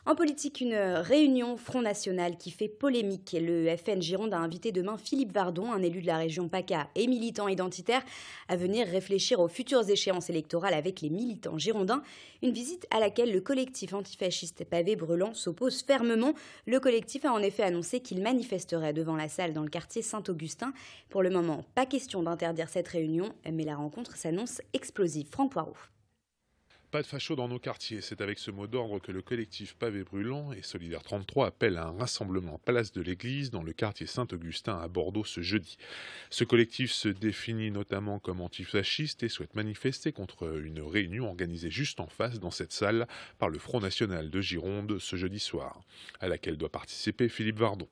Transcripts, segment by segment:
En politique, une réunion Front National qui fait polémique. Le FN Gironde a invité demain Philippe Vardon, un élu de la région PACA et militant identitaire, à venir réfléchir aux futures échéances électorales avec les militants girondins. Une visite à laquelle le collectif antifasciste Pavé Brûlant s'oppose fermement. Le collectif a en effet annoncé qu'il manifesterait devant la salle dans le quartier Saint-Augustin. Pour le moment, pas question d'interdire cette réunion, mais la rencontre s'annonce explosive. Franck Poirot. Pas de facho dans nos quartiers, c'est avec ce mot d'ordre que le collectif Pavé Brûlant et Solidaire 33 appellent à un rassemblement place de l'Église dans le quartier Saint-Augustin à Bordeaux ce jeudi. Ce collectif se définit notamment comme antifasciste et souhaite manifester contre une réunion organisée juste en face dans cette salle par le Front National de Gironde ce jeudi soir, à laquelle doit participer Philippe Vardon.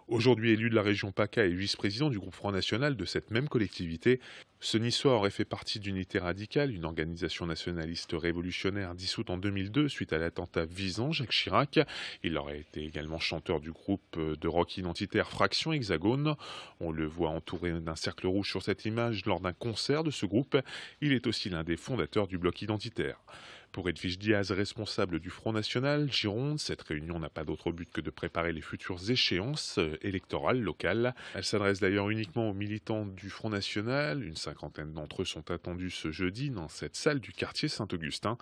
Aujourd'hui élu de la région PACA et vice-président du groupe Front National de cette même collectivité, ce Niçois aurait fait partie d'Unité Radicale, une organisation nationaliste révolutionnaire dissoute en 2002 suite à l'attentat visant Jacques Chirac. Il aurait été également chanteur du groupe de rock identitaire Fraction Hexagone. On le voit entouré d'un cercle rouge sur cette image lors d'un concert de ce groupe. Il est aussi l'un des fondateurs du bloc identitaire. Pour Edwige Diaz, responsable du Front National Gironde, cette réunion n'a pas d'autre but que de préparer les futures échéances électorales locales. Elle s'adresse d'ailleurs uniquement aux militants du Front National. Une cinquantaine d'entre eux sont attendus ce jeudi dans cette salle du quartier Saint-Augustin.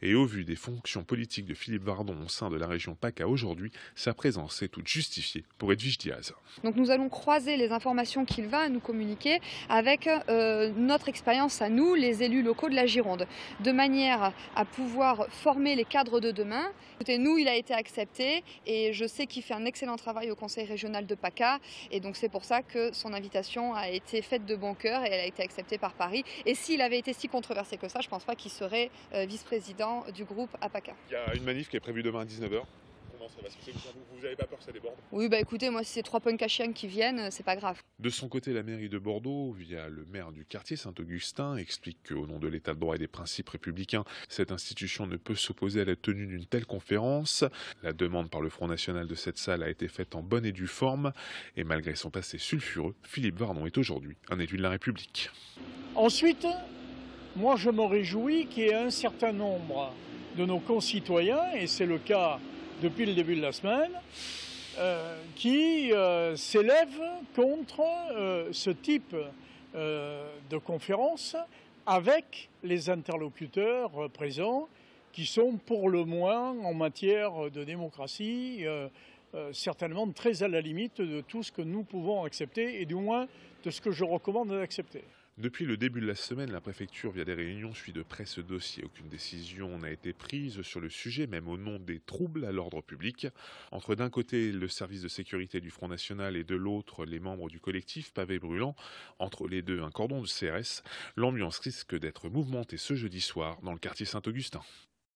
Et au vu des fonctions politiques de Philippe Vardon au sein de la région PACA aujourd'hui, sa présence est toute justifiée pour Edwige Diaz. Donc nous allons croiser les informations qu'il va nous communiquer avec notre expérience à nous, les élus locaux de la Gironde, de manière à pouvoir former les cadres de demain. Écoutez, nous, il a été accepté et je sais qu'il fait un excellent travail au conseil régional de PACA et donc c'est pour ça que son invitation a été faite de bon cœur et elle a été acceptée par Paris. Et s'il avait été si controversé que ça, je ne pense pas qu'il serait vice-président du groupe à PACA. Il y a une manif qui est prévue demain à 19h. Comment ça va se passer? Vous n'avez pas peur que ça déborde? Oui, bah écoutez, moi si c'est 3 punks à chiens qui viennent, c'est pas grave. De son côté, la mairie de Bordeaux, via le maire du quartier Saint-Augustin, explique qu'au nom de l'état de droit et des principes républicains, cette institution ne peut s'opposer à la tenue d'une telle conférence. La demande par le Front National de cette salle a été faite en bonne et due forme, et malgré son passé sulfureux, Philippe Vardon est aujourd'hui un élu de la République. Ensuite, moi je me réjouis qu'il y ait un certain nombre de nos concitoyens, et c'est le cas depuis le début de la semaine, qui s'élèvent contre ce type de conférence avec les interlocuteurs présents qui sont pour le moins en matière de démocratie certainement très à la limite de tout ce que nous pouvons accepter et du moins de ce que je recommande d'accepter. Depuis le début de la semaine, la préfecture, via des réunions, suit de près ce dossier. Aucune décision n'a été prise sur le sujet, même au nom des troubles à l'ordre public. Entre d'un côté le service de sécurité du Front National et de l'autre les membres du collectif Pavé Brûlant, entre les deux un cordon de CRS, l'ambiance risque d'être mouvementée ce jeudi soir dans le quartier Saint-Augustin.